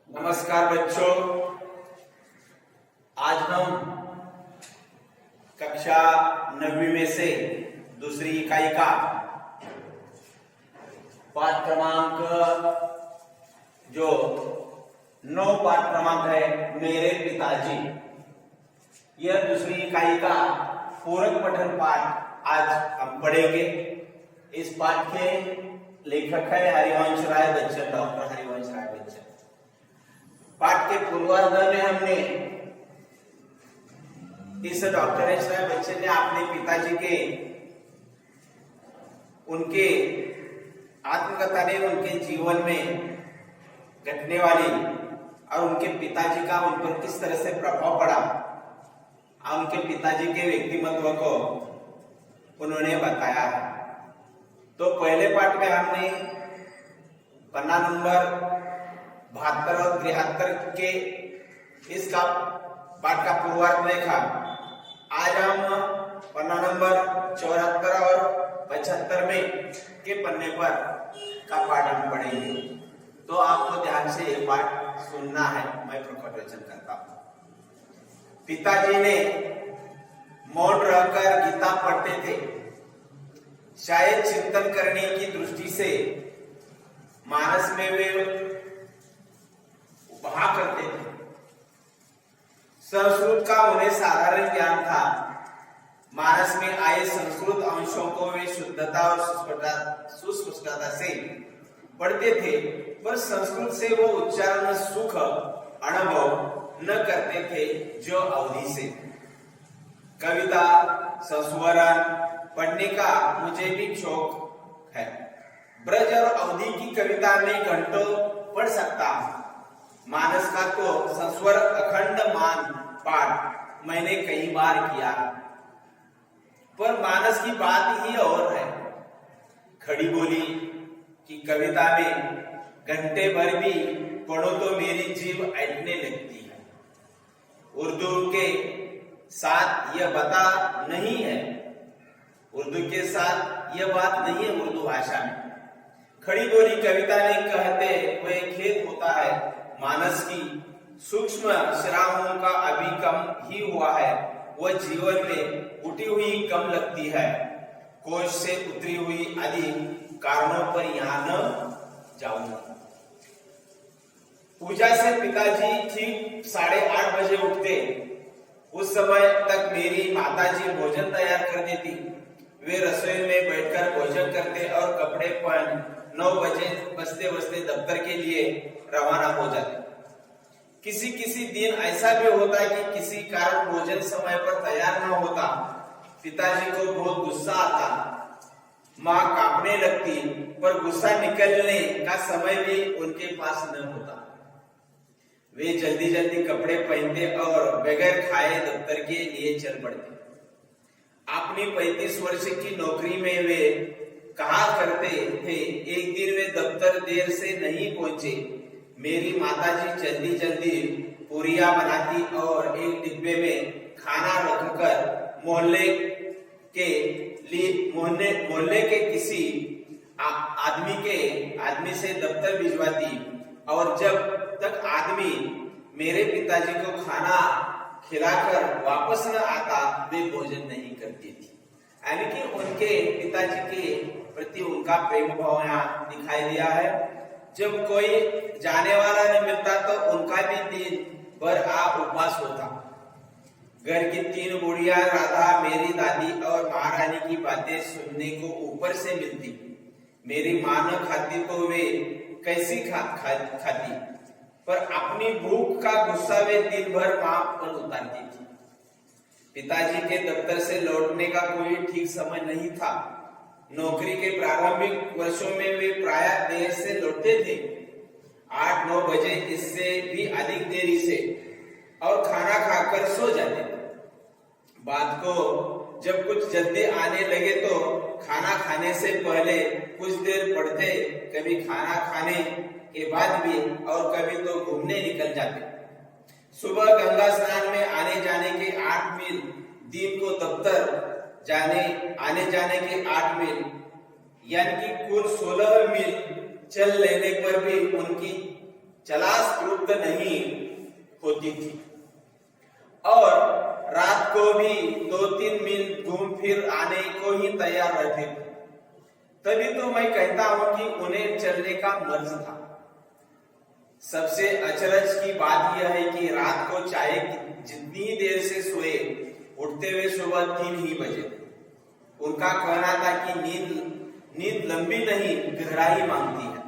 नमस्कार बच्चों, आज हम कक्षा 9वीं में से दूसरी इकाई का पाठ क्रमांक जो 9 पाठ क्रमांक है मेरे पिताजी, यह दूसरी इकाई का पूरक पठन पाठ आज हम पढ़ेंगे। इस पाठ के लेखक है हरिवंश राय बच्चन, डॉक्टर हरिवंश राय बच्चन। पाठ के पूर्वार्ध में हमने इस डॉक्टर हरिवंश राय बच्चन ने अपने पिताजी के उनके आत्मकथा ने उनके जीवन में घटने वाली और उनके पिताजी का उन पर किस तरह से प्रभाव पड़ा और उनके पिताजी के व्यक्तिमत्व को उन्होंने बताया है। तो पहले पाठ में हमने पन्ना नंबर 72 और 73 के इसका पाठ का पूर्वार्ध देखा। आज हम पन्ना नंबर 74 और 75 में के पन्ने पर का पाठ हम पढ़ेंगे। तो आपको ध्यान से ये पाठ सुनना है। मैं प्रकट वचन करता हूं। पिताजी ने मौन रहकर गीता पढ़ते थे। शायद चिंतन करने की दृष्टि से मानस में वे बहा करते थे। संस्कृत का उन्हें साधारण ज्ञान था। मानस में आए संस्कृत अंशों को वे शुद्धता और सुस्पष्टता से पढ़ते थे, पर संस्कृत से वो उच्चारण सुख अनुभव न करते थे जो अवधि से। कविता संस्मरण पढ़ने का मुझे भी शौक है। ब्रज और अवधि की कविता में घंटों पढ़ सकता हूं। मानस का तो संस्वर अखंड मान पाठ मैंने कई बार किया, पर मानस की बात ही और है। खड़ी बोली की कविता में घंटे भर भी पढ़ो तो मेरी जीभ अटने लगती है। उर्दू के साथ यह बता नहीं है, उर्दू के साथ यह बात नहीं है। उर्दू भाषा में खड़ी बोली कविता ने कहते हुए खेद होता है। मानस की सूक्ष्म श्रावों का अभी कम ही हुआ है। वह जीवन में उठी हुई कम लगती है। कोश से उतरी हुई आदि कारणों पर यहाँ न जाऊंगा। पूजा से पिताजी ठीक 8:30 बजे उठते। उस समय तक मेरी माताजी भोजन तैयार कर देती। वे रसोई में बैठकर भोजन करते और कपड़े पहन 9 बजे बजते बजते दफ्तर के लिए रवाना हो जाते। किसी किसी दिन ऐसा भी होता है कि किसी कारण भोजन समय पर तैयार न होता। पिताजी को बहुत गुस्सा आता। माँ कांपने लगती, पर गुस्सा निकलने का समय भी उनके पास न होता। वे जल्दी जल्दी कपड़े पहनते और बगैर खाए दफ्तर के लिए चल पड़ते। अपनी 35 वर्ष की नौकरी में वे कहा करते थे, एक दिन वे दफ्तर देर से नहीं पहुंचे। मेरी माताजी जल्दी जल्दी पूरियां बनाती और एक डिब्बे में खाना रखकर मोहल्ले के किसी आदमी से दफ्तर भिजवाती। और जब तक आदमी मेरे पिताजी को खाना खिलाकर वापस न आता, वे भोजन नहीं करती थी। यानी कि उनके पिताजी के प्रति उनका प्रेम भाव यहाँ दिखाई दिया है। जब कोई जाने वाला न मिलता तो उनका भी दिन भर उपवास होता। घर की 3 बुढ़िया राधा, मेरी दादी और महारानी की बातें सुनने को ऊपर से मिलती। मेरी माँ न खाती तो वे कैसी खाती, पर अपनी भूख का गुस्सा वे दिन भर माँ पर उतारती थी। पिताजी के दफ्तर से लौटने का कोई ठीक समय नहीं था। नौकरी के प्रारंभिक वर्षों में वे प्रायः देर से लौटते थे, 8-9 बजे, इससे भी अधिक देरी से, और खाना खाकर सो जाते थे। बाद को जब कुछ जल्दी आने लगे तो खाना खाने से पहले कुछ देर पढ़ते, कभी खाना खाने के बाद भी, और कभी तो घूमने निकल जाते। सुबह गंगा स्नान में आने जाने के 8 मील, दिन को दफ्तर आने जाने के 8 मील, यानी कि कुल 16 मील चल लेने पर भी उनकी चलास प्रयुक्त नहीं होती थी और रात को भी 2-3 मील घूम फिर आने को ही तैयार रहते थे। तभी तो मैं कहता हूं कि उन्हें चलने का मर्ज था। सबसे अचरज की बात यह है कि रात को चाहे जितनी ही देर से सोए, उठते हुए सुबह 3 ही बजे। उनका कहना था कि नींद लंबी नहीं गहराई मांगती है,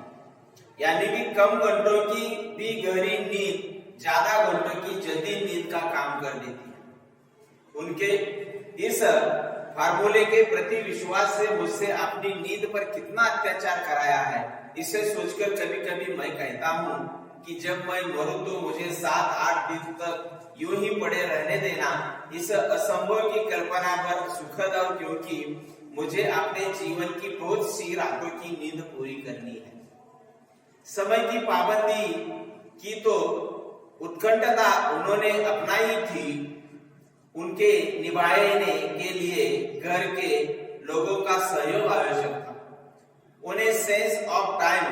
यानी कि कम घंटों की भी गहरी नींद ज्यादा घंटों की जल्दी नींद का काम कर देती है। उनके इस फार्मूले के प्रति विश्वास से मुझसे अपनी नींद पर कितना अत्याचार कराया है, इसे सोचकर कभी कभी मैं कहता हूँ कि जब मैं मरूं तो मुझे 7-8 दिन तक यूं ही पड़े रहने देना। इस असंभव की कल्पना पर सुखद और क्योंकि मुझे अपने जीवन की बहुत सी रातों की नींद पूरी करनी है। समय की पाबंदी की तो उत्कंठता उन्होंने अपनाई थी। उनके निभाने के लिए घर के लोगों का सहयोग आवश्यक था। उन्हें सेंस ऑफ टाइम,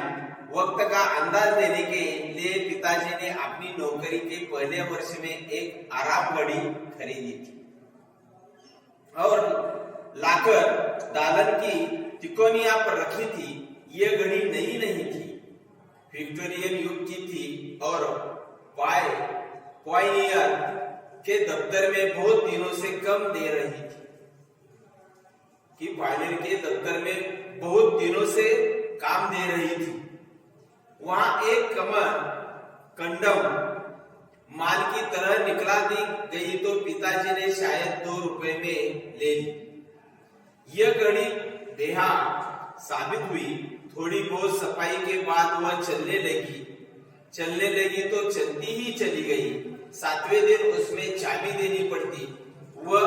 वक्त का अंदाज देने के लिए पिताजी ने अपनी नौकरी के पहले वर्ष में एक आराम घड़ी खरीदी थी और लाकर दालन की तिकोनिया पर रखी थी। ये घड़ी नई नहीं थी, विक्टोरियन युग की थी और पॉइनियर के दफ्तर में बहुत दिनों से कम दे रही थी कि पॉइनियर के दफ्तर में बहुत दिनों से काम दे रही थी। वहां एक कंडम माल की तरह निकला दी गई तो पिताजी ने शायद 2 रुपए में ले ली। यह घड़ी बेहा साबित हुई। थोड़ी बहुत सफाई के बाद वह चलने लगी तो चलती ही चली गई। 7वें दिन उसमें चाबी देनी पड़ती। वह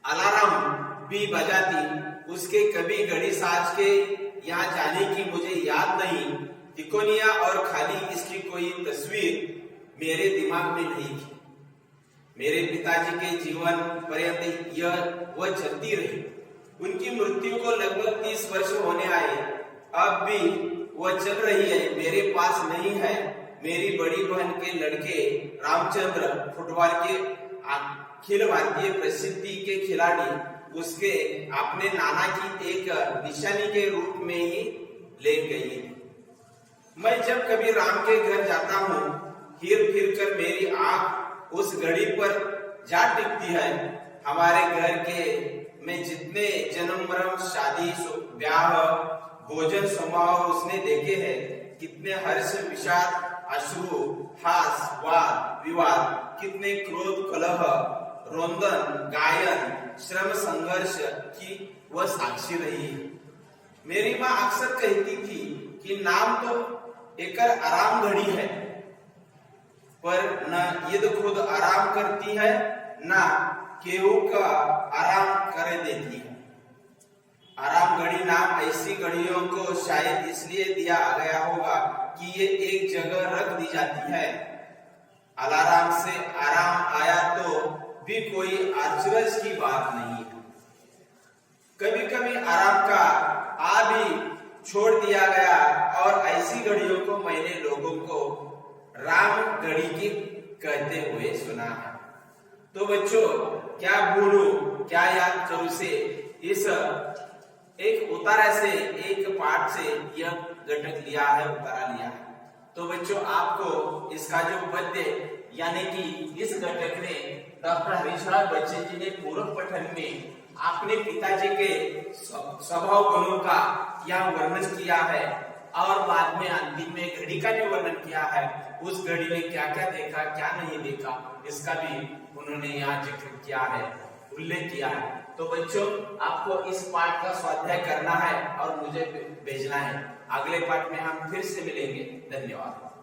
अलार्म भी बजाती। उसके कभी घड़ी साज के यहाँ जाने की मुझे याद नहीं। तिकोनिया और खाली इसकी कोई तस्वीर मेरे दिमाग में नहीं थी। मेरे पिताजी के जीवन पर्यंत वह चलती रही। उनकी मृत्यु को लगभग 30 वर्ष होने आए, अब भी वह चल रही है। मेरे पास नहीं है। मेरी बड़ी बहन के लड़के रामचंद्र, फुटबॉल के अखिल भारतीय प्रसिद्धि के खिलाड़ी, उसके अपने नाना की एक निशानी के रूप में ही ले गई। मैं जब कभी राम के घर जाता हूँ, हिर फिर कर मेरी आंख उस घड़ी पर जा टिकती है। हमारे घर के में जितने जन्म मरण, शादी, ब्याह, भोजन समारोह उसने देखे हैं, कितने हर्ष, विषाद, अश्रु, हास, वाद विवाद, कितने क्रोध, कलह, रोंदन, गायन, श्रम, संघर्ष की वह साक्षी रही है। मेरी माँ अक्सर कहती थी कि नाम तो एक आराम घड़ी है, पर न यद खुद आराम करती है न केहू का आराम करे देती है। आराम घड़ी नाम ऐसी घड़ियों को शायद इसलिए दिया गया होगा कि ये एक जगह रख दी जाती है। अलार्म से आराम आया तो भी कोई आश्चर्य की बात नहीं है। कभी कभी आराम का आ भी छोड़ दिया गया और ऐसी घड़ियों को मैंने लोगों को राम घड़ी की कहते हुए सुना है। तो बच्चों, क्या भूलूं क्या याद करूं से इस एक उतारा से, एक पाठ से यह घटक लिया है, उतारा लिया है। तो बच्चों, आपको इसका जो पद्य यानी कि इस घटक ने डॉक्टर हरीशलाल बच्चन जी ने पूर्व पठन में अपने पिताजी के स्वभाव गुणों का यह वर्णन किया है और बाद में अंतिम में घड़ी का भी वर्णन किया है। उस घड़ी में क्या क्या देखा, क्या नहीं देखा, इसका भी उन्होंने यहाँ जिक्र किया है, उल्लेख किया है। तो बच्चों, आपको इस पाठ का स्वाध्याय करना है और मुझे भेजना है। अगले पाठ में हम फिर से मिलेंगे। धन्यवाद।